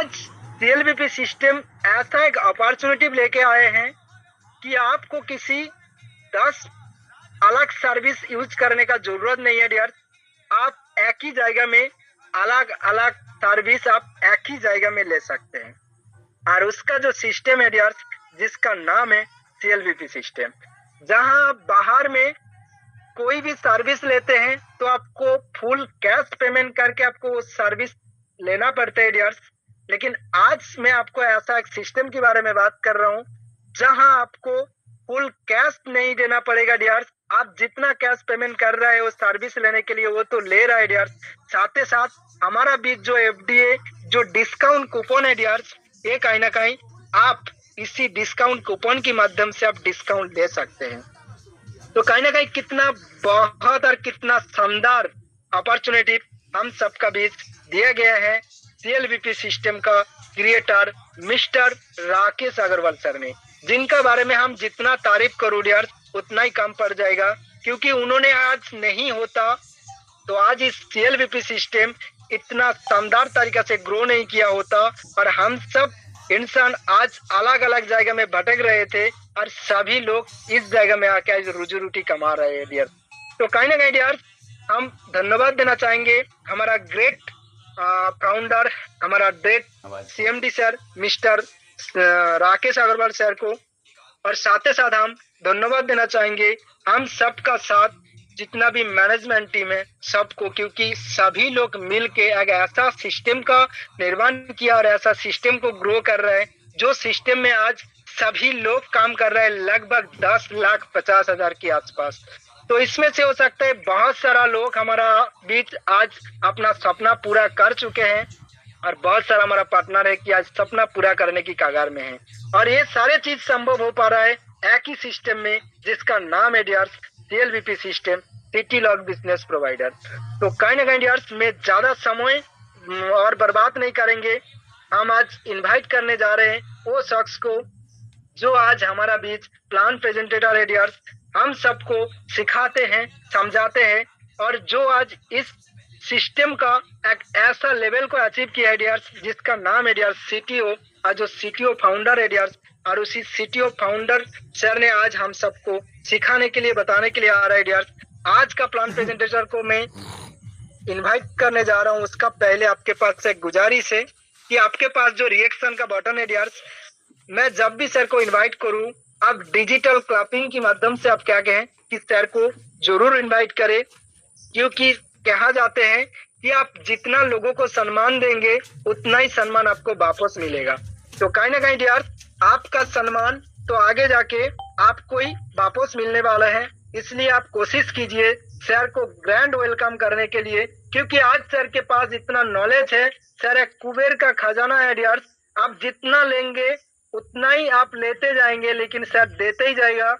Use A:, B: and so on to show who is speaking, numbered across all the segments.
A: आज सीएलबीपी सिस्टम ऐसा एक अपॉर्चुनिटी लेके आए हैं कि आपको किसी 10 अलग सर्विस यूज करने का जरूरत नहीं है डियर। आप एक ही जगह में अलग अलग सर्विस आप एक ही जगह में ले सकते हैं, और उसका जो सिस्टम है डियर, जिसका नाम है सीएलबीपी सिस्टम। जहां आप बाहर में कोई भी सर्विस लेते हैं तो आपको फुल कैश पेमेंट करके आपको वो सर्विस लेना पड़ता है डियर्स। लेकिन आज मैं आपको ऐसा एक सिस्टम के बारे में बात कर रहा हूँ जहां आपको फुल कैश नहीं देना पड़ेगा डियर्स। आप जितना कैश पेमेंट कर रहे हो सर्विस लेने के लिए वो तो ले रहा है डियर्स, साथ ही साथ हमारा बीच जो एफडीए जो डिस्काउंट कूपन है डियर्स, ये कहीं ना कहीं आप इसी डिस्काउंट कूपन के माध्यम से आप डिस्काउंट ले सकते हैं। तो कहीं ना कहीं कितना बहुत और कितना शानदार अपॉर्चुनिटी हम सबका बीच दिया गया है सीएलबीपी सिस्टम का creator mister Rakesh Agrawal sir ने, जिनका बारे में हम जितना तारीफ करूं यार उतना ही कम पड़ जाएगा, क्योंकि उन्होंने आज नहीं होता तो आज इस सीएलबीपी सिस्टम इतना शानदार तरीके से ग्रो नहीं किया होता, और हम सब इंसान आज अलग अलग जगह में भटक रहे थे और सभी लोग इस जगह में आके आज रोजी रोटी कमा रहे हैं डियर। तो कहीं ना कहीं डियर हम धन्यवाद देना चाहेंगे हमारा ग्रेट फाउंडर, हमारा great CMD sir mister Rakesh Agrawal sir को, और साथ ही साथ हम धन्यवाद देना चाहेंगे हम सबका साथ जितना भी मैनेजमेंट टीम है सबको, क्योंकि सभी लोग मिल के एक ऐसा सिस्टम का निर्माण किया और ऐसा सिस्टम को ग्रो कर रहे हैं जो सिस्टम में आज सभी लोग काम कर रहे हैं लगभग 10,50,000 के आसपास। तो इसमें से हो सकता है बहुत सारा लोग हमारा बीच आज अपना सपना पूरा कर चुके हैं, और बहुत सारा हमारा पार्टनर है कि आज सपना पूरा करने की कगार में है, और ये सारे चीज संभव हो पा रहा है एक ही सिस्टम में जिसका नाम है dears CLBP system city lock business provider. तो कहीं ना कहीं डियर्स में ज्यादा समय और बर्बाद नहीं करेंगे, हम आज इनवाइट करने जा रहे हैं वो शख्स को जो आज हमारा बीच प्लान प्रेजेंटेटर है डियर्स, हम सबको सिखाते हैं समझाते हैं, और जो आज इस सिस्टम का एक ऐसा लेवल को अचीव किया है डियर्स जिसका नाम है डियर्स सीटीओ, और जो सीटीओ फाउंडर है डियर्स, और उसी सीटीओ फाउंडर सर ने आज हम सबको सिखाने के लिए बताने के लिए आ रहा है डियर्स। आज का प्लान प्रेजेंटेटर को मैं इनवाइट करने जा रहा हूँ, उसका पहले आपके पास एक गुजारिश है कि आपके पास जो रिएक्शन का बटन है डियर्स, मैं जब भी सर को इनवाइट करूं आप डिजिटल क्लैपिंग के माध्यम से आप क्या कहें कि सर को जरूर इनवाइट करें, क्योंकि कहा जाते हैं कि आप जितना लोगों को सम्मान देंगे उतना ही सम्मान आपको वापस मिलेगा। तो कहीं ना कहीं डियर आपका सम्मान तो आगे जाके आपको ही वापस मिलने वाला है, इसलिए आप कोशिश कीजिए सर को ग्रैंड वेलकम करने के लिए, क्योंकि आज सर के पास इतना नॉलेज है। सर एक कुबेर का खजाना है डियर, आप जितना लेंगे उतना ही आप लेते जाएंगे, लेकिन सर देते ही जाएगा,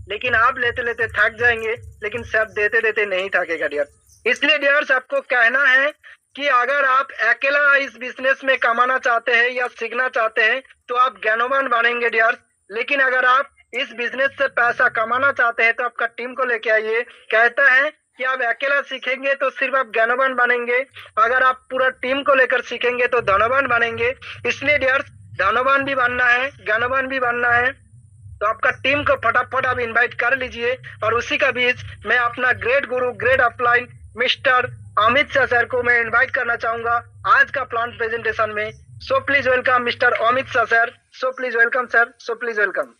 A: लेकिन आप लेते लेते थक जाएंगे, लेकिन सर देते देते नहीं थकेगा डियर। इसलिए डियर्स आपको कहना है कि अगर आप अकेला इस बिजनेस में कमाना चाहते हैं या सीखना चाहते हैं तो आप ज्ञानवान बनेंगे डियर्स, लेकिन अगर आप इस बिजनेस से पैसा कमाना चाहते हैं तो आपका टीम को लेके आइए। कहता है कि आप अकेला सीखेंगे तो सिर्फ आप ज्ञानवान बनेंगे, अगर आप पूरा टीम को लेकर सीखेंगे तो धनवान बनेंगे। इसलिए डियर्स धनवान भी बनना है, ज्ञानवान भी बनना है, तो आपका टीम को फटाफट आप इनवाइट कर लीजिए। और उसी का बीच मैं अपना ग्रेट गुरु great upline mister Amit Shah sir को मैं इनवाइट करना चाहूंगा आज का प्लान प्रेजेंटेशन में। So please welcome mister Amit Shah sir, so please welcome sir, so please welcome.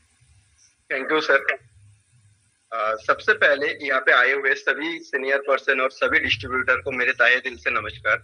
B: Thank you sir. सबसे पहले यहाँ पे आए हुए सभी सीनियर पर्सन और सभी डिस्ट्रीब्यूटर को मेरे तहे दिल से नमस्कार।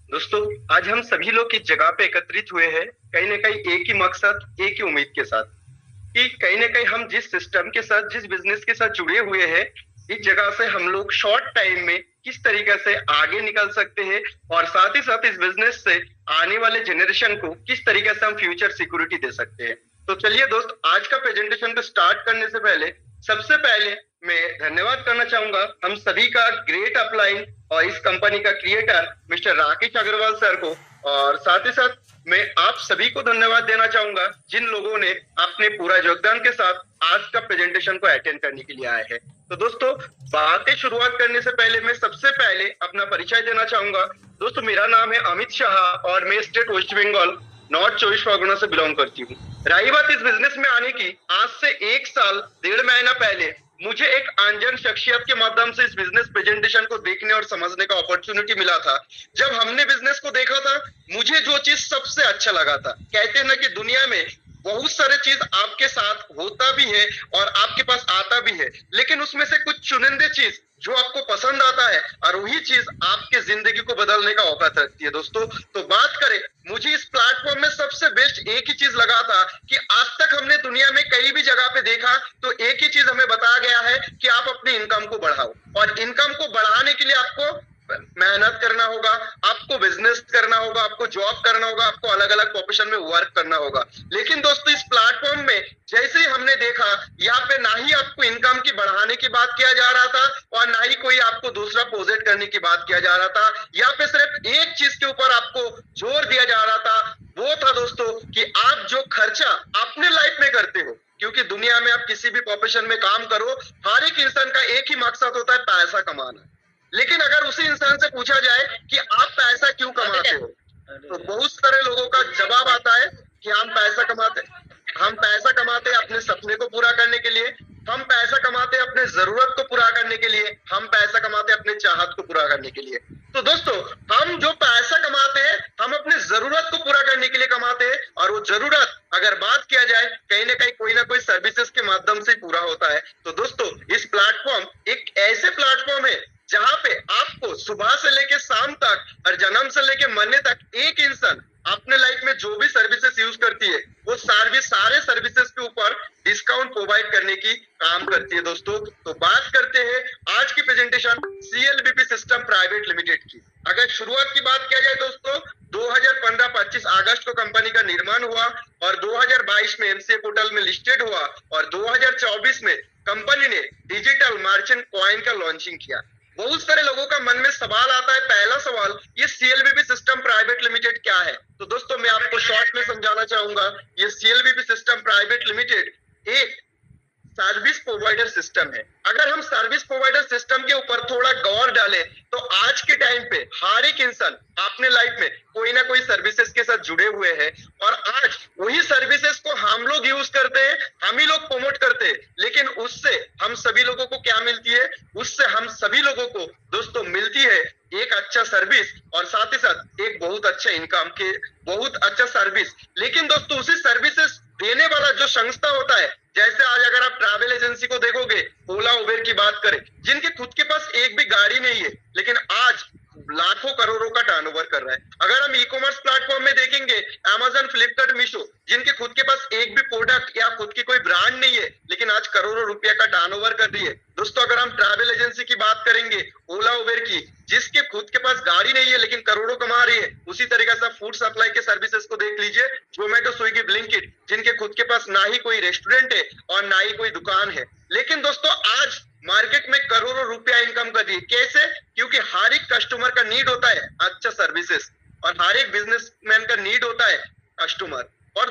B: दोस्तों आज हम सभी लोग इस जगह पे एकत्रित हुए हैं कहीं ना कहीं एक ही मकसद एक ही उम्मीद के साथ, कि कहीं ना कहीं हम जिस सिस्टम के साथ जिस बिजनेस के साथ जुड़े हुए हैं इस जगह से हम लोग शॉर्ट टाइम में किस तरीके से आगे निकल सकते हैं, और साथ ही साथ इस बिजनेस से आने वाले जनरेशन को किस तरीके से हम फ्यूचर सिक्योरिटी दे सकते हैं। तो चलिए दोस्त आज का प्रेजेंटेशन को स्टार्ट करने से पहले सबसे पहले मैं धन्यवाद करना चाहूंगा हम सभी का ग्रेट अपलाइन और इस कंपनी का creator mister Rakesh Agrawal sir को, और साथ ही साथ मैं आप सभी को धन्यवाद देना चाहूंगा जिन लोगों ने अपने पूरा योगदान के साथ आज का प्रेजेंटेशन को अटेंड करने के लिए आए हैं। तो दोस्तों, बातें शुरुआत करने से पहले मैं सबसे पहले अपना परिचय देना चाहूंगा। दोस्तों, मेरा नाम है अमित शाह और मैं state West Bengal north 24 Pargana से बिलोंग करती हूँ। रही बात इस बिजनेस में आने की, आज से 1 साल 1.5 महीना पहले मुझे एक अनजान शख्सियत के माध्यम से इस बिजनेस प्रेजेंटेशन को देखने और समझने का अपॉर्चुनिटी मिला था। जब हमने बिजनेस को देखा था, मुझे जो चीज सबसे अच्छा लगा था, कहते हैं ना कि दुनिया में बहुत सारे चीज आपके साथ होता भी है और आपके पास आता भी है, लेकिन उसमें से कुछ चुनिंदे चीज जो आपको पसंद आता है और वही चीज आपके जिंदगी को बदलने का औकात रखती है। दोस्तों, तो बात करें, मुझे इस प्लेटफॉर्म में सबसे बेस्ट एक ही चीज लगा था कि आज तक हमने दुनिया में कई भी जगह पे देखा तो एक ही चीज हमें बताया गया है कि आप अपनी इनकम को बढ़ाओ, और इनकम को बढ़ाने के लिए आपको मेहनत करना होगा, आपको बिजनेस करना होगा, आपको जॉब करना होगा, आपको अलग अलग प्रोफेशन में वर्क करना होगा। लेकिन दोस्तों, इस प्लेटफॉर्म में जैसे ही हमने देखा, यहाँ पे ना ही आपको इनकम की बढ़ाने की बात किया जा रहा था और ना ही कोई आपको दूसरा प्रोजेक्ट करने की बात किया जा रहा था। यहाँ पे सिर्फ एक चीज के ऊपर आपको जोर दिया जा रहा था, वो था दोस्तों कि आप जो खर्चा अपने लाइफ में करते हो, क्योंकि दुनिया में आप किसी भी प्रोफेशन में काम करो, हर एक इंसान का एक ही मकसद होता है, पैसा कमाना। लेकिन अगर उसी इंसान से पूछा जाए कि आप पैसा क्यों कमाते हो, तो बहुत सारे लोगों का जवाब आता है कि हम पैसा कमाते हैं अपने सपने को पूरा करने के लिए, हम पैसा कमाते हैं अपने जरूरत को पूरा करने के लिए, हम पैसा कमाते हैं अपने चाहत को पूरा करने के लिए। तो दोस्तों, हम जो पैसा कमाते हैं, हम अपने जरूरत को पूरा करने के लिए कमाते हैं, और वो जरूरत अगर बात किया जाए, कहीं ना कहीं कोई ना कोई सर्विसेज के माध्यम से पूरा होता है। तो दोस्तों, इस प्लेटफॉर्म एक ऐसे प्लेटफॉर्म है जहां पे आपको सुबह से लेके शाम तक और जन्म से लेके मरने तक एक इंसान अपने लाइफ में जो भी सर्विसेज यूज करती है, वो सारे सर्विसेज के ऊपर डिस्काउंट प्रोवाइड करने की काम करती है। दोस्तों, तो बात करते हैं आज की प्रेजेंटेशन सीएलबीपी सिस्टम प्राइवेट लिमिटेड की। अगर शुरुआत की बात किया जाए दोस्तों, 2015-25 अगस्त को कंपनी का निर्माण हुआ और 2022 में एमसीए पोर्टल में लिस्टेड हुआ, और 2024 में कंपनी ने डिजिटल मर्चेंट कॉइन का लॉन्चिंग किया। बहुत सारे लोगों का मन में सवाल आता है, पहला सवाल, ये सीएलबीपी सिस्टम प्राइवेट लिमिटेड क्या है? तो दोस्तों, मैं आपको शॉर्ट में समझाना चाहूंगा। ये सीएलबीपी सिस्टम प्राइवेट लिमिटेड एक सर्विस प्रोवाइडर सिस्टम है। अगर हम सर्विस प्रोवाइडर सिस्टम के ऊपर थोड़ा गौर डालें, तो आज के टाइम पे हर एक इंसान अपने लाइफ में कोई ना कोई सर्विसेज के साथ जुड़े हुए हैं, और आज वही सर्विसेज को हम लोग यूज करते हैं, हम ही लोग प्रमोट करते हैं। लेकिन उससे हम सभी लोगों को क्या मिलती है? उससे हम सभी लोगों को दोस्तों मिलती है एक अच्छा सर्विस, और साथ ही साथ एक बहुत अच्छा इनकम के बहुत अच्छा सर्विस। लेकिन दोस्तों, उसी सर्विसेज देने वाला जो संस्था होता है, जैसे आज अगर आप ट्रैवल एजेंसी को देखोगे, ओला उबेर की बात करें, जिनके खुद के पास एक भी गाड़ी नहीं है, लेकिन आज लाखों करोड़ों का टर्नओवर कर रहा है। अगर हम ई कॉमर्स प्लेटफॉर्म में देखेंगे, अमेजन, फ्लिपकार्ट, मीशो, जिनके खुद के पास एक भी प्रोडक्ट या खुद की कोई ब्रांड नहीं है, लेकिन आज करोड़ों रुपया का टर्नओवर कर रही है। दोस्तों, अगर हम ट्रैवल एजेंसी की बात करेंगे, ओला उबेर की, जिसके खुद के पास गाड़ी नहीं है लेकिन करोड़ों कमा रही है। उसी तरीके से फूड सप्लाई के सर्विसेज को देख लीजिए, जोमेटो, स्विगी, ब्लिंकिट, जिनके खुद के पास ना ही कोई रेस्टोरेंट है और ना ही कोई दुकान है, लेकिन दोस्तों आज मार्केट में करोड़ों रुपया इनकम कर रही है। कैसे? क्योंकि हर एक कस्टमर का नीड होता है अच्छा सर्विसेज, और हर एक बिजनेसमैन का नीड होता है कस्टमर, और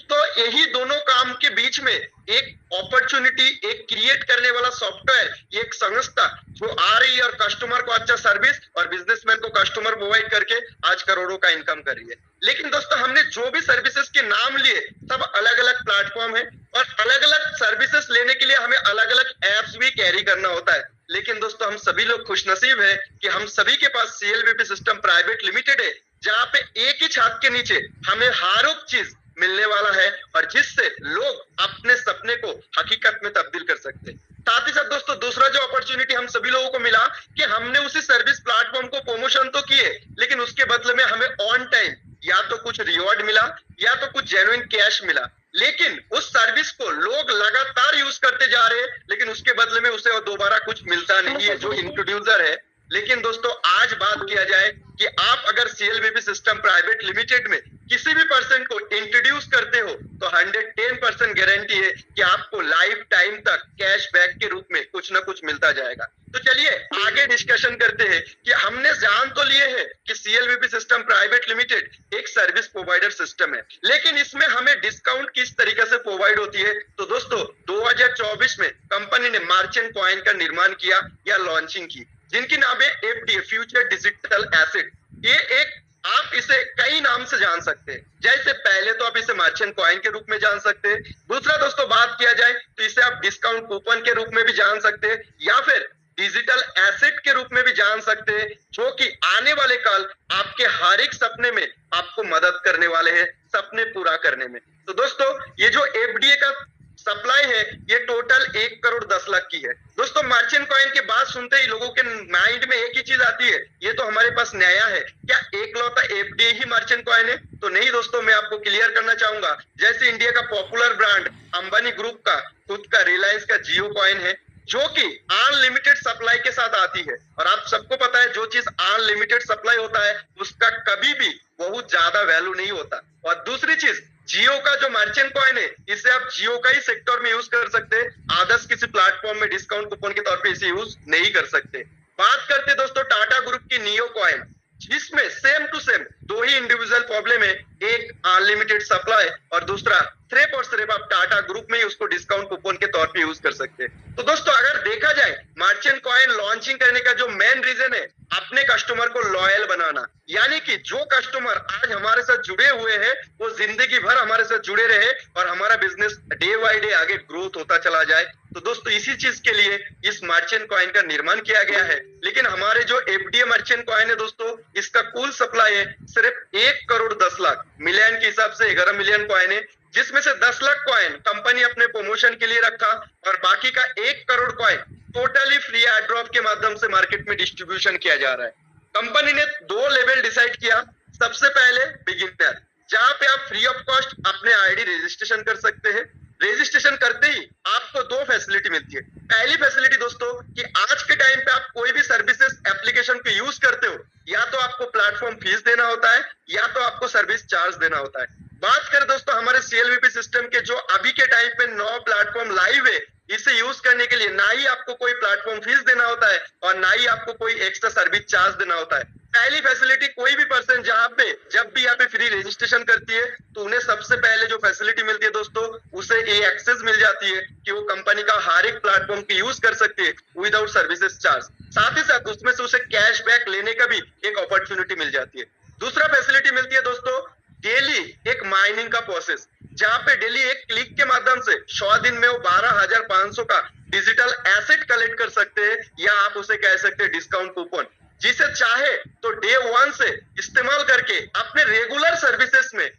B: तो यही दोनों काम के बीच में एक अपॉर्चुनिटी, एक क्रिएट करने वाला सॉफ्टवेयर, एक संस्था जो आ रही है और कस्टमर को अच्छा सर्विस और बिजनेसमैन को कस्टमर प्रोवाइड करके आज करोड़ों का इनकम कर रही है। लेकिन दोस्तों, हमने जो भी सर्विसेज के नाम लिए, सब अलग अलग प्लेटफॉर्म है, और अलग अलग सर्विसेज लेने के लिए हमें अलग अलग एप्स भी कैरी करना होता है। लेकिन दोस्तों, हम सभी लोग खुशनसीब है कि हम सभी के पास सीएलबीपी सिस्टम प्राइवेट लिमिटेड है, जहाँ पे एक ही छत के नीचे हमें हर एक चीज मिलने वाला है, और जिससे लोग अपने सपने को हकीकत में तब्दील कर सकते हैं। साथ ही साथ दोस्तों, दूसरा जो अपॉर्चुनिटी हम सभी लोगों को मिला कि हमने उसी सर्विस प्लेटफॉर्म को प्रमोशन तो किए, लेकिन उसके बदले में हमें ऑन टाइम या तो कुछ रिवॉर्ड मिला या तो कुछ जेन्युइन कैश मिला। लेकिन उस सर्विस को लोग लगातार यूज करते जा रहे हैं, लेकिन उसके बदले में उसे दोबारा कुछ मिलता नहीं है जो इंट्रोड्यूसर है। लेकिन दोस्तों, आज बात किया जाए कि आप अगर सीएलबीपी सिस्टम प्राइवेट लिमिटेड में किसी भी पर्सन को इंट्रोड्यूस करते हो, तो 110% गारंटी है कि आपको लाइफ टाइम तक कैशबैक के रूप में कुछ ना कुछ मिलता जाएगा। तो चलिए आगे डिस्कशन करते हैं कि हमने जान तो लिए हैं कि CLVP सिस्टम प्राइवेट लिमिटेड एक सर्विस प्रोवाइडर सिस्टम है, लेकिन इसमें हमें डिस्काउंट किस तरीके से प्रोवाइड होती है। तो दोस्तों 2024 में कंपनी ने मार्चेंट कॉइन का निर्माण किया या लॉन्चिंग की, जिनकी नाम है FDA, फ्यूचर डिजिटल एसेट। ये एक आप इसे कई नाम से जान सकते हैं, जैसे पहले तो आप इसे मर्चेंट कॉइन के रूप में जान सकते हैं। दूसरा दोस्तों बात किया जाए तो इसे आप डिस्काउंट कूपन के रूप में भी जान सकते हैं, या फिर डिजिटल एसेट के रूप में भी जान सकते हैं, जो कि आने वाले कल आपके हर एक सपने में आपको मदद करने वाले हैं, सपने पूरा करने में। तो दोस्तों ये जो FDA का सप्लाई है ये टोटल 1 करोड़ 10 लाख की है। दोस्तों मर्चेंट कॉइन के बाद सुनते ही लोगों के माइंड में एक ही चीज आती है, ये तो हमारे पास नया है, क्या एकलौता FDA ही मर्चेंट कॉइन है? तो नहीं दोस्तों, मैं आपको क्लियर करना चाहूंगा, जैसे इंडिया का पॉपुलर ब्रांड अंबानी ग्रुप का खुद का रिलायंस का जियो कॉइन है, जो कि अनलिमिटेड सप्लाई के साथ आती है। और आप सबको पता है जो चीज अनलिमिटेड सप्लाई होता है उसका कभी भी बहुत ज्यादा वैल्यू नहीं होता। और दूसरी चीज, जियो का जो मर्चेंट कॉइन है इसे आप जियो का ही सेक्टर में यूज कर सकते हैं, आदर्श किसी प्लेटफॉर्म में डिस्काउंट कूपन के तौर पे इसे यूज नहीं कर सकते। बात करते दोस्तों टाटा ग्रुप की नियो कॉइन, जिसमें सेम टू सेम दो ही इंडिविजुअल प्रॉब्लम है, एक अनलिमिटेड सप्लाई और दूसरा सिर्फ और सिर्फ आप टाटा ग्रुप में ही उसको डिस्काउंट कूपन के तौर पे यूज कर सकते हैं। तो दोस्तों अगर देखा जाए मर्चेंट कॉइन लॉन्चिंग करने का जो मेन रीजन है अपने कस्टमर को लॉयल बनाना, यानी कि जो कस्टमर आज हमारे साथ जुड़े हुए हैं वो जिंदगी भर हमारे साथ जुड़े रहे और हमारा बिजनेस डे बाय डे आगे ग्रोथ होता चला जाए। तो दोस्तों इसी चीज के लिए इस मर्चेंट कॉइन का निर्माण किया गया है। लेकिन हमारे जो FDA मर्चेंट कॉइन है दोस्तों, इसका कुल सप्लाई है सिर्फ 1 करोड़ 10 लाख, मिलियन के हिसाब से 11 मिलियन कॉइन है, जिसमें से 10 लाख कॉइन कंपनी अपने प्रमोशन के लिए रखा और बाकी का 1 crore coin totally free air drop के माध्यम से मार्केट में डिस्ट्रीब्यूशन किया जा रहा है। कंपनी ने 2 लेवल डिसाइड किया। सबसे पहले बिगिनर, जहां पे आप फ्री ऑफ कॉस्ट अपने आईडी रजिस्ट्रेशन कर सकते हैं। रजिस्ट्रेशन करते ही आपको 2 फैसिलिटी मिलती है। पहली फैसिलिटी दोस्तों कि आज के टाइम पे आप कोई भी सर्विसेज एप्लीकेशन को यूज करते हो, या तो आपको प्लेटफॉर्म फीस देना होता है या तो आपको सर्विस चार्ज देना होता है। बात करें दोस्तों हमारे CLVP सिस्टम के जो अभी के टाइम पे 9 प्लेटफॉर्म लाइव है, इसे यूज करने के लिए ना ही आपको कोई प्लेटफॉर्म फीस देना होता है और ना ही आपको कोई एक्स्ट्रा सर्विस चार्ज देना होता है। पहली फैसिलिटी, कोई भी पर्सन जहां पे जब भी यहाँ पे फ्री रजिस्ट्रेशन करती है तो उन्हें सबसे पहले जो फैसिलिटी मिलती है दोस्तों, उसे ये एक्सेस मिल जाती है कि वो कंपनी का हर एक प्लेटफॉर्म की यूज कर सकते हैं विदाउट सर्विसेज चार्ज। साथ ही साथ उसमें से उसे कैशबैक लेने का भी एक अपॉर्चुनिटी मिल जाती है। दूसरा फैसिलिटी मिलती है दोस्तों डेली एक माइनिंग का प्रोसेस, जहां पे डेली एक क्लिक के माध्यम से 100 दिन में वो 12,500 का डिजिटल एसेट कलेक्ट कर सकते हैं, या आप उसे कह सकते हैं डिस्काउंट कूपन, जिसे चाहे तो डे 1 से इस्तेमाल करके अपने रेगुलर सर्विसेज में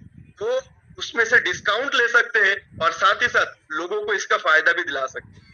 B: वो उसमें से डिस्काउंट ले सकते हैं और साथ ही साथ लोगों को इसका फायदा भी दिला सकते हैं।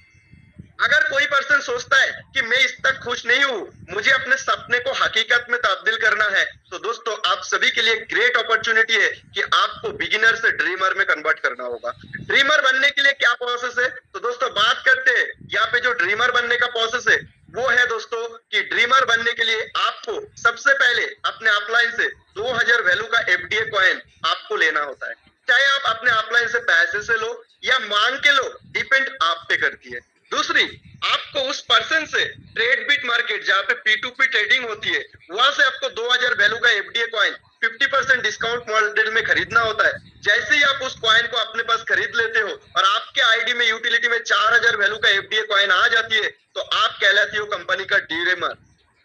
B: अगर कोई पर्सन सोचता है कि मैं इस तक खुश नहीं हूं, मुझे अपने सपने को हकीकत में तब्दील करना है, तो दोस्तों आप सभी के लिए ग्रेट अपॉर्चुनिटी है कि आपको बिगिनर से ड्रीमर में कन्वर्ट करना होगा। ड्रीमर बनने के लिए क्या प्रोसेस है? तो दोस्तों बात करते हैं यहाँ पे जो ड्रीमर बनने का प्रोसेस है वो है दोस्तों कि ड्रीमर बनने के लिए आपको सबसे पहले अपने अपलाइन से 2000 वैल्यू का FDA कॉइन आपको लेना होता है। चाहे आप अपने अपलाइन से पैसे से लो या मांग के लो, डिपेंड आप पे करती है। दूसरी, आपको उस पर्सन से ट्रेडबिट मार्केट जहां पे P2P ट्रेडिंग होती है वहां से आपको 2000 वैल्यू का FDA कॉइन 50% डिस्काउंट मॉडल में खरीदना होता है। जैसे ही आप उस कॉइन को अपने पास खरीद लेते हो और आपके आईडी में यूटिलिटी में 4000 वैल्यू का FDA कॉइन आ जाती है, तो आप कहलाती हो कंपनी का ड्रीमर।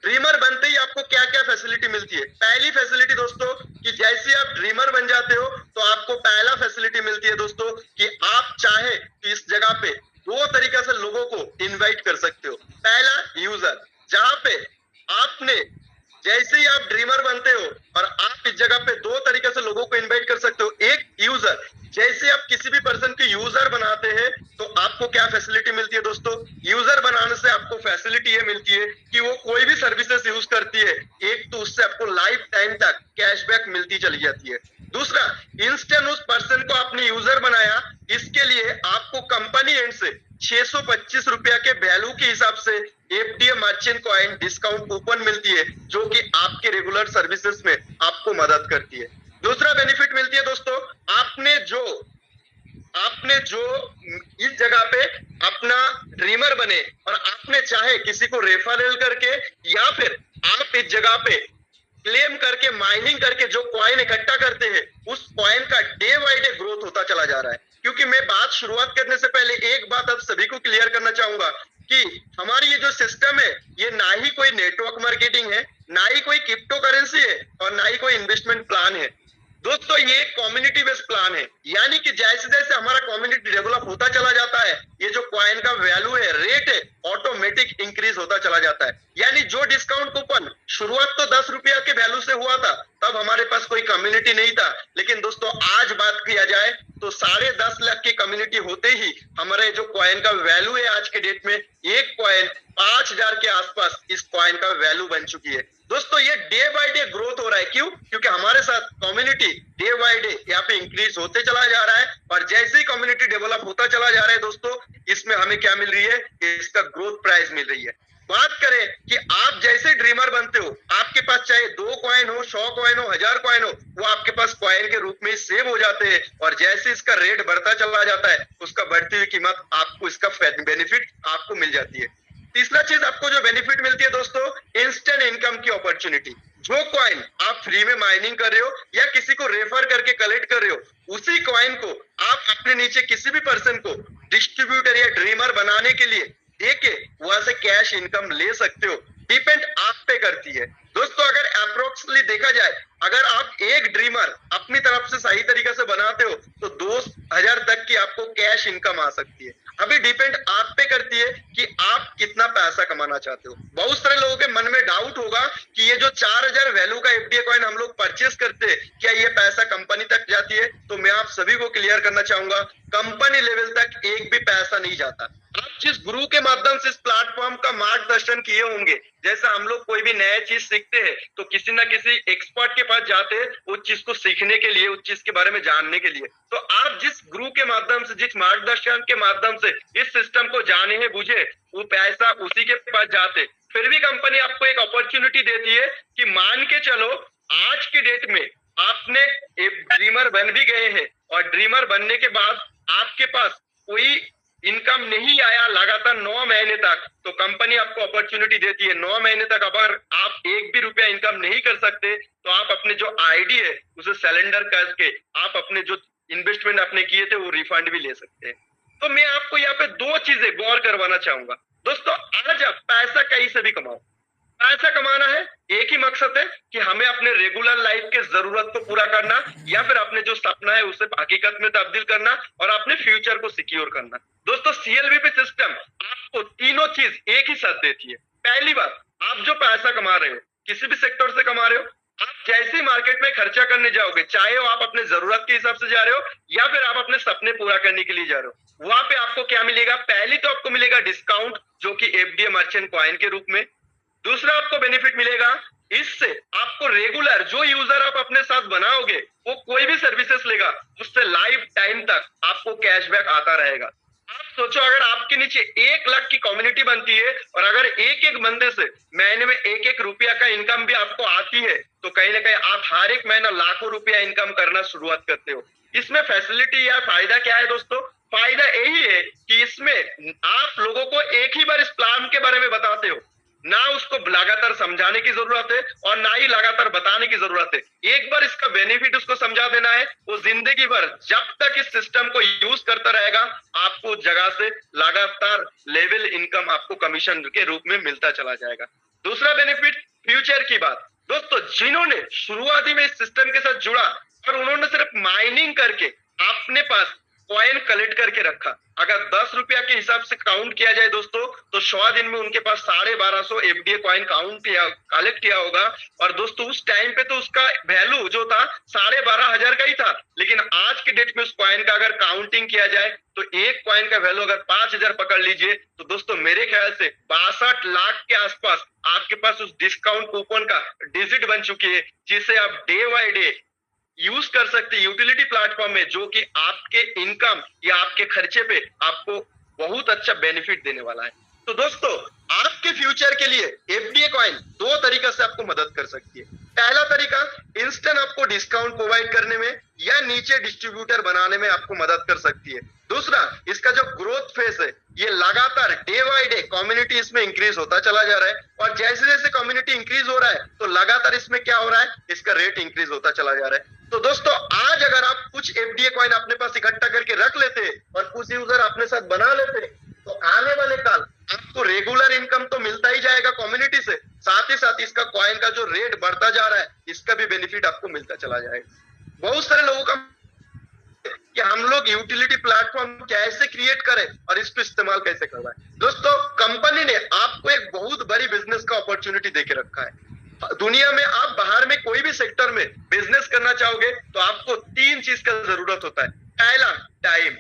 B: ड्रीमर बनते ही आपको क्या क्या फैसिलिटी मिलती है? पहली फैसिलिटी दोस्तों कि जैसे आप ड्रीमर बन जाते हो तो आपको पहला फैसिलिटी मिलती है दोस्तों कि आप चाहे तो इस जगह पे 2 तरीके से लोगों को इनवाइट कर सकते हो। पहला यूजर, जहां पे आपने जैसे ही आप ड्रीमर बनते हो और आप इस जगह पे 2 तरीके से लोगों को इनवाइट कर सकते हो। एक यूजर, जैसे आप किसी भी पर्सन को यूजर बनाते हैं तो आपको क्या फैसिलिटी मिलती है दोस्तों? यूजर बनाने से आपको फैसिलिटी ये मिलती है कि वो कोई भी सर्विसेज यूज करती है, एक तो उससे आपको लाइफ टाइम तक कैशबैक मिलती चली जाती है। दूसरा, इंस्टेंट उस पर्सन को आपने यूजर बनाया, इसके लिए आपको कंपनी एंड से 625 रुपया के वैल्यू के हिसाब से FDA merchant coin discount coupon मिलती है, जो कि आपके रेगुलर सर्विसेज में आपको मदद करती है। दूसरा बेनिफिट मिलती है दोस्तों, आपने जो आपने जो इस जगह पे अपना ड्रीमर बने और आपने चाहे किसी को रेफरल करके या फिर आप इस जगह पे क्लेम करके माइनिंग करके जो कॉइन इकट्ठा करते हैं उस कॉइन का डे बाय डे ग्रोथ होता चला जा रहा है। क्योंकि मैं बात शुरुआत करने से पहले एक बात आप सभी को क्लियर करना चाहूंगा कि हमारी ये जो सिस्टम है ये ना ही कोई नेटवर्क मार्केटिंग है, ना ही कोई क्रिप्टो करेंसी है और ना ही कोई इन्वेस्टमेंट प्लान है। दोस्तों ये कम्युनिटी बेस्ड प्लान है, यानी कि जैसे जैसे हमारा कम्युनिटी डेवलप होता चला जाता है ये जो कॉइन का वैल्यू है, रेट है, ऑटोमेटिक इंक्रीज होता चला जाता है। यानी जो डिस्काउंट कूपन शुरुआत तो 10 रुपया के वैल्यू से हुआ था, तब हमारे पास कोई कम्युनिटी नहीं था, लेकिन दोस्तों आज बात किया जाए तो 10.5 लाख की कम्युनिटी होते ही हमारे जो कॉइन का वैल्यू है आज के डेट में एक कॉइन 5,000 के आसपास इस कॉइन का वैल्यू बन चुकी है। दोस्तों ये डे बाय डे ग्रोथ हो रहा है, क्यों? क्योंकि हमारे साथ कम्युनिटी डे बाय डे यहाँ पे इंक्रीज होते चला जा रहा है और जैसे ही कम्युनिटी डेवलप होता चला जा रहा है दोस्तों इसमें हमें क्या मिल रही है, इसका ग्रोथ प्राइस मिल रही है। बात करें कि आप जैसे ड्रीमर बनते हो, आपके पास चाहे 2 कॉइन हो, 100 कॉइन हो, 1000 कॉइन हो, वो आपके पास कॉइन के रूप में सेव हो जाते हैं और जैसे इसका रेट बढ़ता चला जाता है उसका बढ़ती हुई कीमत आपको इसका बेनिफिट आपको मिल जाती है। तीसरा चीज आपको जो बेनिफिट मिलती है दोस्तों, इंस्टेंट इनकम की अपॉर्चुनिटी। जो कॉइन आप फ्री में माइनिंग कर रहे हो या किसी को रेफर करके कलेक्ट कर रहे हो, उसी कॉइन को आप अपने नीचे किसी भी पर्सन को डिस्ट्रीब्यूटर या ड्रीमर बनाने के लिए देके वहां से कैश इनकम ले सकते हो। डिपेंड आप पे करती है दोस्तों। अगर अप्रोक्सली देखा जाए, अगर आप एक ड्रीमर अपनी तरफ से सही तरीके से बनाते हो तो 2,000 तक की आपको कैश इनकम आ सकती है। अभी डिपेंड आप पे करती है कि आप कितना पैसा कमाना चाहते हो। बहुत सारे लोगों के मन में डाउट होगा कि ये जो 4,000 वैल्यू का एफडीए कॉइन हम लोग परचेस करते हैं, क्या ये पैसा कंपनी तक जाती है? तो मैं आप सभी को क्लियर करना चाहूंगा, कंपनी लेवल तक एक भी पैसा नहीं जाता। आप जिस गुरु के माध्यम से इस प्लेटफॉर्म का मार्गदर्शन किए होंगे, जैसा हम लोग कोई भी नया चीज सीखते हैं तो किसी ना किसी एक्सपर्ट के पास जाते हैं उस चीज को सीखने के लिए, उस चीज के बारे में जानने के लिए। तो आप जिस गुरु के माध्यम से, जिस मार्गदर्शन के माध्यम से इस सिस्टम को जाने हैं बुझे, वो पैसा उसी के पास जाते। फिर भी कंपनी आपको एक अपॉर्चुनिटी देती है कि मान के चलो आज की डेट में आपने एक ड्रीमर बन भी गए हैं और ड्रीमर बनने के बाद आपके पास कोई इनकम नहीं आया लगातार 9 महीने तक, तो कंपनी आपको अपॉर्चुनिटी देती है 9 महीने तक अगर आप एक भी रुपया इनकम नहीं कर सकते तो आप अपने जो आईडी है उसे सरेंडर करके आप अपने जो इन्वेस्टमेंट आपने किए थे वो रिफंड भी ले सकते हैं। तो मैं आपको यहाँ पे 2 चीजें गौर करवाना चाहूंगा दोस्तों। आज आप पैसा कहीं से भी कमाओ, पैसा कमाना है, एक ही मकसद है कि हमें अपने रेगुलर लाइफ के जरूरत को पूरा करना या फिर अपने जो सपना है उसे हकीकत में तब्दील करना और अपने फ्यूचर को सिक्योर करना। दोस्तों सीएलवीपी सिस्टम आपको तीनों चीज एक ही साथ देती है। पहली बात, आप जो पैसा कमा रहे हो, किसी भी सेक्टर से कमा रहे हो, आप जैसे मार्केट में खर्चा करने जाओगे, चाहे वो आप अपने जरूरत के हिसाब से जा रहे हो या फिर आप अपने सपने पूरा करने के लिए जा रहे हो, वहां पे आपको क्या मिलेगा? पहली तो आपको मिलेगा डिस्काउंट जो कि एफडीए मर्चेंट कॉइन के रूप में। दूसरा आपको बेनिफिट मिलेगा, इससे आपको रेगुलर जो यूजर आप अपने साथ बनाओगे वो कोई भी सर्विसेज लेगा उससे लाइफ टाइम तक आपको कैशबैक आता रहेगा। आप सोचो अगर आपके नीचे 1 लाख की कम्युनिटी बनती है और अगर एक एक बंदे से महीने में 1-1 रुपया का इनकम भी आपको आती है तो कहीं ना कहीं आप हर एक महीना लाखों रुपया इनकम करना शुरुआत करते हो। इसमें फैसिलिटी या फायदा क्या है दोस्तों? फायदा यही है कि इसमें आप लोगों को एक ही बार इस प्लान के बारे में बताते हो, ना उसको लगातार समझाने की जरूरत है और ना ही लगातार बताने की जरूरत है। एक बार इसका बेनिफिट उसको समझा देना है, वो जिंदगी भर जब तक इस सिस्टम को यूज करता रहेगा आपको जगह से लगातार लेवल इनकम आपको कमीशन के रूप में मिलता चला जाएगा। दूसरा बेनिफिट फ्यूचर की बात। दोस्तों जिन्होंने शुरुआती में इस सिस्टम के साथ जुड़ा और उन्होंने सिर्फ माइनिंग करके अपने पास कॉइन कलेक्ट करके रखा, अगर 10 रुपया के हिसाब से काउंट किया जाए दोस्तों तो 100 दिन में उनके पास 1250 एफडीए कॉइन कलेक्ट किया होगा। और दोस्तों उस टाइम पे तो उसका वैल्यू जो था 12,500 का ही था, लेकिन आज के डेट में उस कॉइन का अगर काउंटिंग किया जाए तो एक कॉइन का वैल्यू अगर 5,000 पकड़ लीजिए तो दोस्तों मेरे ख्याल से 62 लाख के आसपास आपके पास उस डिस्काउंट कूपन का डिजिट बन चुकी है, जिसे आप डे बाय डे यूज कर सकते यूटिलिटी प्लेटफॉर्म में, जो कि आपके इनकम या आपके खर्चे पे आपको बहुत अच्छा बेनिफिट देने वाला है। तो दोस्तों आपके फ्यूचर के लिए एफडीए कॉइन 2 तरीके से आपको मदद कर सकती है। पहला तरीका इंस्टेंट आपको डिस्काउंट प्रोवाइड करने में या नीचे डिस्ट्रीब्यूटर बनाने में आपको मदद कर सकती है। दूसरा, इसका जो ग्रोथ फेस है ये लगातार डे बाय डे कम्युनिटी इसमें इंक्रीज होता चला जा रहा है, और जैसे जैसे कम्युनिटी इंक्रीज हो रहा है तो लगातार इसमें क्या हो रहा है, इसका रेट इंक्रीज होता चला जा रहा है। तो दोस्तों, आज अगर आप कुछ एफडीए कॉइन अपने पास इकट्ठा करके रख लेते और कुछ यूजर अपने साथ बना लेते तो आने वाले काल आपको रेगुलर इनकम तो मिलता ही जाएगा कम्युनिटी से, साथ ही साथ इसका कॉइन का जो रेट बढ़ता जा रहा है इसका भी बेनिफिट आपको मिलता चला जाएगा। बहुत सारे लोगों का कि हम लोग यूटिलिटी प्लेटफॉर्म कैसे क्रिएट करें और इसको इस्तेमाल कैसे करवाएं। दोस्तों, कंपनी ने आपको एक बहुत बड़ी बिजनेस का अपॉर्चुनिटी देके रखा है। दुनिया में आप बाहर में कोई भी सेक्टर में बिजनेस करना चाहोगे तो आपको 3 चीज का जरूरत होता है। पहला, टाइम।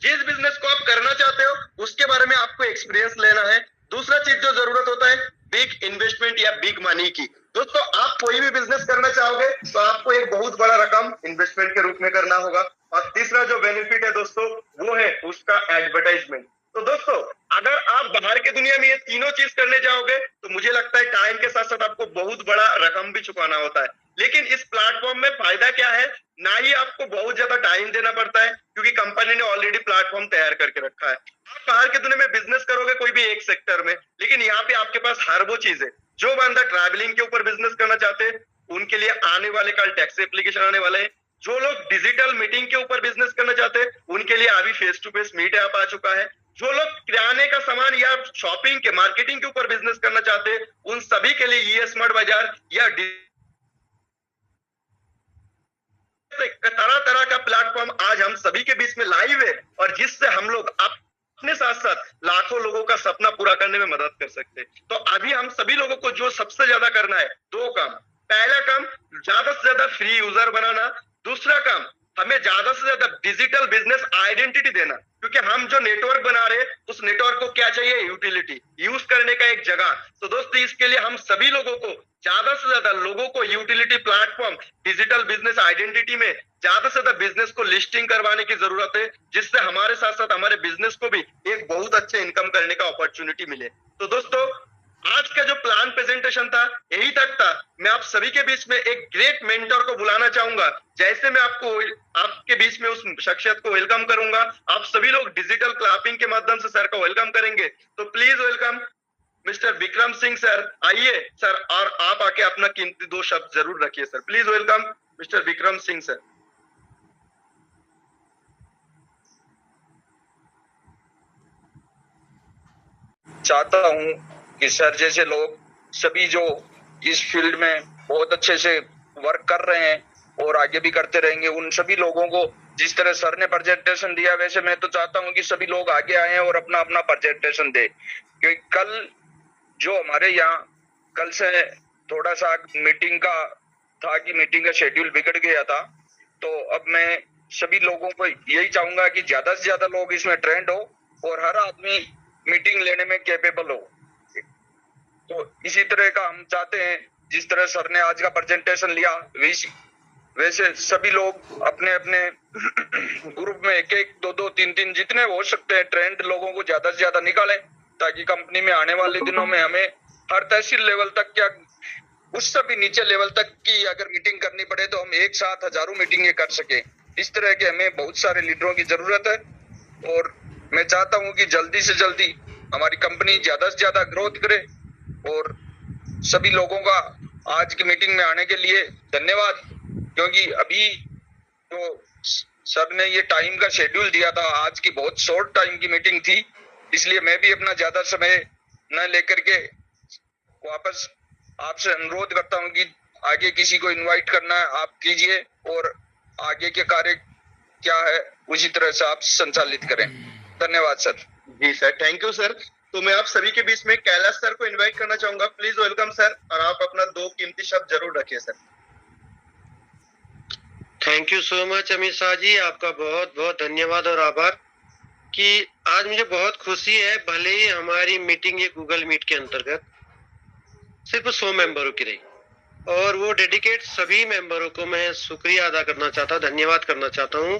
B: जिस बिजनेस को आप करना चाहते हो उसके बारे में आपको एक्सपीरियंस लेना है। दूसरा चीज जो जरूरत होता है, बिग इन्वेस्टमेंट या बिग मनी की। दोस्तों, आप कोई भी बिजनेस करना चाहोगे तो आपको एक बहुत बड़ा रकम इन्वेस्टमेंट के रूप में करना होगा। और तीसरा जो बेनिफिट है दोस्तों, वो है उसका एडवर्टाइजमेंट। तो दोस्तों, अगर आप बाहर के दुनिया में ये तीनों चीज करने जाओगे तो मुझे लगता है टाइम के साथ साथ आपको बहुत बड़ा रकम भी चुकाना होता है। लेकिन इस प्लेटफॉर्म में फायदा क्या है, ना ही आपको बहुत ज्यादा टाइम देना पड़ता है क्योंकि कंपनी ने ऑलरेडी प्लेटफॉर्म तैयार करके रखा है। आप बाहर के दुनिया में बिजनेस करोगे कोई भी एक सेक्टर में, लेकिन यहाँ पे आपके पास हर वो चीज है। जो बंदा ट्रैवलिंग के ऊपर बिजनेस करना चाहते हैं उनके लिए आने वाले कल टैक्स एप्लीकेशन आने वाले हैं। जो लोग डिजिटल मीटिंग के ऊपर बिजनेस करना चाहते हैं उनके लिए अभी face to face meet app आ चुका है। जो लोग किराने का सामान या शॉपिंग के मार्केटिंग के ऊपर बिजनेस करना चाहते हैं उन सभी के लिए ये स्मार्ट बाजार या तरह तरह का प्लेटफॉर्म आज हम सभी के बीच में लाइव है, और जिससे हम लोग अपने साथ साथ लाखों लोगों का सपना पूरा करने में मदद कर सकते हैं। तो अभी हम सभी लोगों को जो सबसे ज्यादा करना है 2 काम। पहला काम, ज्यादा से ज्यादा फ्री यूजर बनाना। दूसरा काम, हमें ज्यादा से ज्यादा डिजिटल बिजनेस आइडेंटिटी देना, क्योंकि हम जो नेटवर्क बना रहे हैं उस नेटवर्क को क्या चाहिए, यूटिलिटी, यूज करने का एक जगह। तो दोस्तों, इसके लिए हम सभी लोगों को ज्यादा से ज्यादा लोगों को utility platform digital business identity में ज्यादा से ज्यादा बिजनेस को लिस्टिंग करवाने की जरूरत है, जिससे हमारे साथ साथ हमारे बिजनेस को भी एक बहुत अच्छे इनकम करने का अपॉर्चुनिटी मिले। तो दोस्तों, आज का जो प्लान प्रेजेंटेशन था यही तक था। मैं आप सभी के बीच में एक ग्रेट मेंटर को बुलाना चाहूंगा। जैसे मैं आपको आपके बीच में उस शख्सियत को वेलकम करूंगा, आप सभी लोग डिजिटल क्लैपिंग के माध्यम से सर को वेलकम करेंगे। तो please welcome mister Vikram Singh sir. आइए सर, और आप आके अपना कीमती 2 शब्द जरूर रखिए sir. Please welcome mister Vikram Singh sir.
C: चाहता हूं कि सर जैसे लोग सभी जो इस फील्ड में बहुत अच्छे से वर्क कर रहे हैं और आगे भी करते रहेंगे, उन सभी लोगों को जिस तरह सर ने प्रेजेंटेशन दिया वैसे मैं तो चाहता हूं कि सभी लोग आगे आए और अपना अपना प्रेजेंटेशन दे। क्योंकि कल जो हमारे यहाँ कल से थोड़ा सा मीटिंग का था कि मीटिंग का शेड्यूल बिगड़ गया था, तो अब मैं सभी लोगों को यही चाहूंगा कि ज्यादा से ज्यादा लोग इसमें ट्रेंड हो और हर आदमी मीटिंग लेने में कैपेबल हो। तो इसी तरह का हम चाहते हैं, जिस तरह सर ने आज का प्रेजेंटेशन लिया वैसे सभी लोग अपने अपने ग्रुप में 1-1, 2-2, 3-3 जितने हो सकते हैं ट्रेंड लोगों को ज्यादा से ज्यादा निकालें, ताकि कंपनी में आने वाले दिनों में हमें हर तहसील लेवल तक क्या उससे भी नीचे लेवल तक की अगर मीटिंग करनी पड़े तो हम एक साथ हजारों मीटिंगें कर सके। इस तरह के हमें बहुत सारे लीडरों की जरूरत है, और मैं चाहता हूं कि जल्दी से जल्दी हमारी कंपनी ज्यादा से ज्यादा ग्रोथ करे। और सभी लोगों का आज की मीटिंग में आने के लिए धन्यवाद, क्योंकि अभी तो सर ने ये टाइम का शेड्यूल दिया था, आज की बहुत शॉर्ट टाइम की मीटिंग थी, इसलिए मैं भी अपना ज्यादा समय न लेकर के वापस आपसे अनुरोध करता हूं कि आगे किसी को इनवाइट करना है आप कीजिए, और आगे के कार्य क्या है उसी तरह से आप संचालित करें। धन्यवाद सर।
B: जी सर, थैंक यू सर। तो मैं आप सभी के बीच में कैलाश सर को इनवाइट करना चाहूंगा। प्लीज वेलकम सर, और आप अपना 2 कीमती शब्द जरूर रखिए sir.
D: Thank you so much Amit Shah ji, आपका बहुत बहुत धन्यवाद और आभार कि आज मुझे बहुत खुशी है। भले ही हमारी मीटिंग ये गूगल मीट के अंतर्गत सिर्फ 100 मेंबरों की रही, और वो डेडिकेट सभी मेंबरों को मैं शुक्रिया अदा करना चाहता हूँ, धन्यवाद करना चाहता हूँ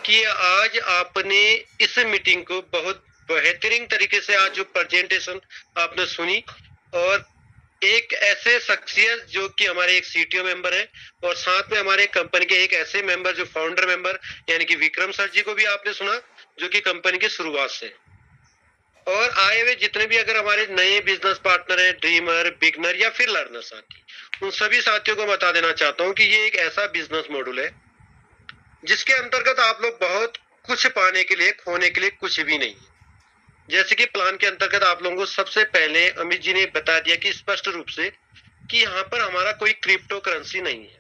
D: कि आज आपने इस मीटिंग को बहुत बेहतरीन तरीके से आज जो प्रेजेंटेशन आपने सुनी, और एक ऐसे शख्सियत जो कि हमारे एक सीटीओ मेंबर है और साथ में हमारे कंपनी के एक ऐसे मेंबर जो फाउंडर मेंबर यानी कि विक्रम सर जी को भी आपने सुना, जो कि कंपनी की शुरुआत से, और आए हुए जितने भी अगर हमारे नए बिजनेस पार्टनर हैं, ड्रीमर, बिगनर या फिर लर्नर साथी, उन सभी साथियों को बता देना चाहता हूं कि ये एक ऐसा बिजनेस मॉडल है जिसके अंतर्गत आप लोग बहुत कुछ पाने के लिए, खोने के लिए कुछ भी नहीं है। जैसे कि प्लान के अंतर्गत आप लोगों को सबसे पहले अमित जी ने बता दिया कि स्पष्ट रूप से कि यहाँ पर हमारा कोई क्रिप्टो करेंसी नहीं है।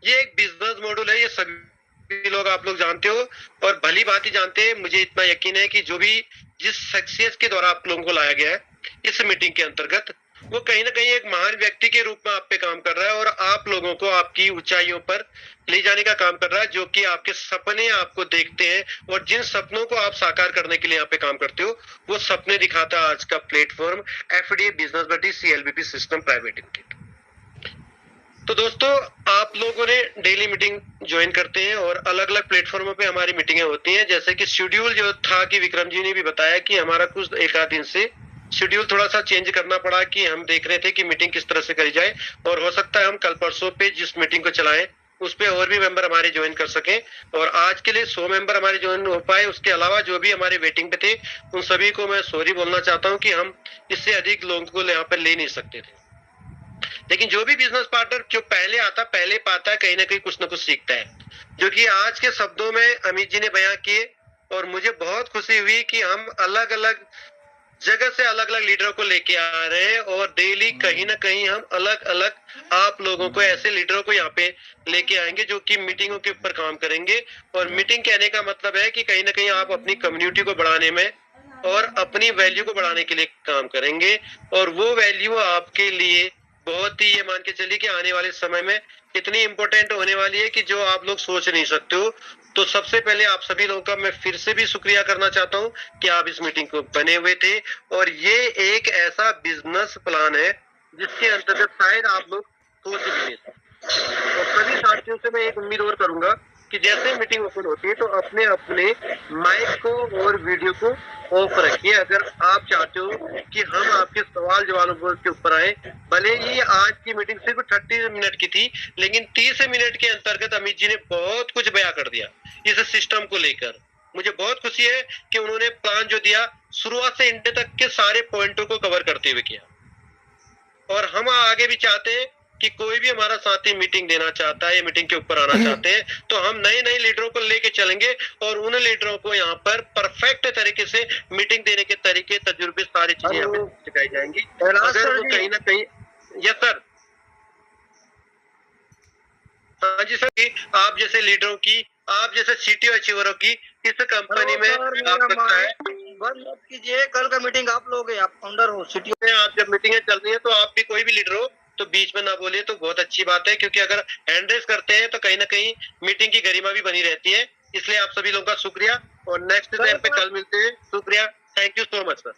D: ये एक बिजनेस मॉडल है, ये सभी लोग आप लोग जानते हो और भली भांति जानते हैं। मुझे इतना यकीन है कि जो भी जिस शख्सियत के द्वारा आप लोगों को लाया गया है इस मीटिंग के अंतर्गत, वो कहीं ना कहीं एक महान व्यक्ति के रूप में आप पे काम कर रहा है और आप लोगों को आपकी ऊंचाइयों पर ले जाने का काम कर रहा है, जो कि आपके सपने आपको देखते हैं और जिन सपनों को आप साकार करने के लिए यहाँ पे काम करते हो, वो सपने दिखाता है आज का प्लेटफॉर्म एफडीए बिजनेस बडी सीएलबीपी सिस्टम प्राइवेट लिमिटेड। तो दोस्तों, आप लोगों ने डेली मीटिंग ज्वाइन करते हैं और अलग अलग प्लेटफॉर्मों पे हमारी मीटिंगें होती हैं। जैसे कि शेड्यूल जो था कि विक्रम जी ने भी बताया कि हमारा कुछ एक आध दिन से शेड्यूल थोड़ा सा चेंज करना पड़ा कि हम देख रहे थे कि मीटिंग किस तरह से करी जाए और हो सकता है हम कल परसों पे जिस मीटिंग को चलाएं उस पे और भी मेंबर हमारे ज्वाइन कर सके और आज के लिए 100 मेंबर हमारे ज्वाइन हो पाए। उसके अलावा जो भी हमारे वेटिंग पे थे उन सभी को मैं सॉरी बोलना चाहता हूँ कि हम इससे अधिक लोगों को यहाँ पे ले नहीं सकते थे। लेकिन जो भी बिजनेस पार्टनर जो पहले आता, पहले पाता है, कहीं ना कहीं कुछ ना कुछ सीखता है, जो कि आज के शब्दों में अमित जी ने बयां किए। और मुझे बहुत खुशी हुई कि हम अलग अलग जगह से अलग अलग लीडरों को लेके आ रहे हैं और डेली कहीं ना कहीं हम अलग अलग आप लोगों को, ऐसे लीडरों को यहाँ पे लेके आएंगे जो कि मीटिंगों के ऊपर काम करेंगे। और मीटिंग कहने का मतलब है कि कहीं ना कहीं आप अपनी कम्युनिटी को बढ़ाने में और अपनी वैल्यू को बढ़ाने के लिए काम करेंगे और वो वैल्यू आपके लिए बहुत ही, ये मान के चलिए कि आने वाले समय में इतनी इंपॉर्टेंट होने वाली है कि जो आप लोग सोच नहीं सकते हो। तो सबसे पहले आप सभी लोगों का मैं फिर से भी शुक्रिया करना चाहता हूं कि आप इस मीटिंग को बने हुए थे और ये एक ऐसा बिजनेस प्लान है जिसके अंतर्गत शायद आप लोग सोच भी नहीं सकते। और सभी साथियों से मैं एक उम्मीद और करूंगा कि जैसे मीटिंग ओपन होती है तो अपने अपने माइक को और वीडियो को ऑफ रखिए अगर आप चाहते हो कि हम आपके सवाल जवाबों के ऊपर आए। भले ही आज की मीटिंग सिर्फ 30 मिनट की थी, लेकिन 30 मिनट के अंतर्गत अमित जी ने बहुत कुछ बयां कर दिया इस सिस्टम को लेकर। मुझे बहुत खुशी है कि उन्होंने प्लान जो दिया शुरुआत से एंड तक के सारे पॉइंटों को कवर करते हुए किया। और हम आगे भी चाहते हैं कि कोई भी हमारा साथी मीटिंग देना चाहता है या मीटिंग के ऊपर आना चाहते हैं तो हम नए नए लीडरों को लेके चलेंगे और उन लीडरों को यहाँ पर परफेक्ट तरीके से मीटिंग देने के तरीके, तजुर्बे, सारी चीजें यहाँ पे सिखाई जाएंगी। अगर वो कहीं ना कहीं, यस सर, हाँ जी सर, आप जैसे लीडरों की, आप जैसे सीटीओ अचीवरों की इस कंपनी में आ सकता है।
A: बंद मत कीजिए, कल का मीटिंग आप लोग, आप फाउंडर हो, सीटीओ
D: में आप जब मीटिंगें चल रही है तो आप भी कोई भी लीडर हो तो बीच में ना बोलिए तो बहुत अच्छी बात है, क्योंकि अगर हैंड रेस करते हैं तो कहीं ना कहीं मीटिंग की गरिमा भी बनी रहती है। इसलिए आप सभी लोगों का शुक्रिया और नेक्स्ट टाइम पे कल मिलते हैं। शुक्रिया, thank you so much sir.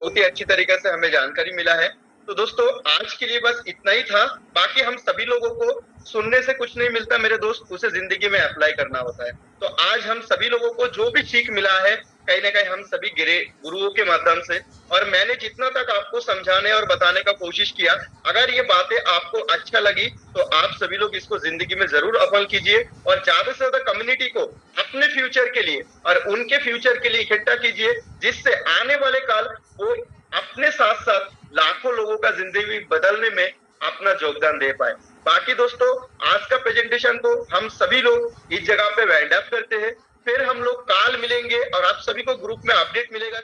B: बहुत ही अच्छी तरीके से हमें जानकारी मिला है। तो दोस्तों, आज के लिए बस इतना ही था। बाकी हम सभी लोगों को सुनने से कुछ नहीं मिलता मेरे दोस्त, उसे जिंदगी में अप्लाई करना होता है। तो आज हम सभी लोगों को जो भी सीख मिला है कहीं ना कहीं हम सभी गिरे गुरुओं के माध्यम से, और मैंने जितना तक आपको समझाने और बताने का कोशिश किया, अगर ये बातें आपको अच्छा लगी तो आप सभी लोग इसको जिंदगी में जरूर अमल कीजिए और ज्यादा से ज्यादा कम्युनिटी को अपने फ्यूचर के लिए और उनके फ्यूचर के लिए इकट्ठा कीजिए, जिससे आने वाले काल वो अपने साथ साथ लाखों लोगों का जिंदगी बदलने में अपना योगदान दे पाए। बाकी दोस्तों, आज का प्रेजेंटेशन को हम सभी लोग इस जगह पे वाइंड अप करते हैं। फिर हम लोग काल मिलेंगे और आप सभी को ग्रुप में अपडेट मिलेगा।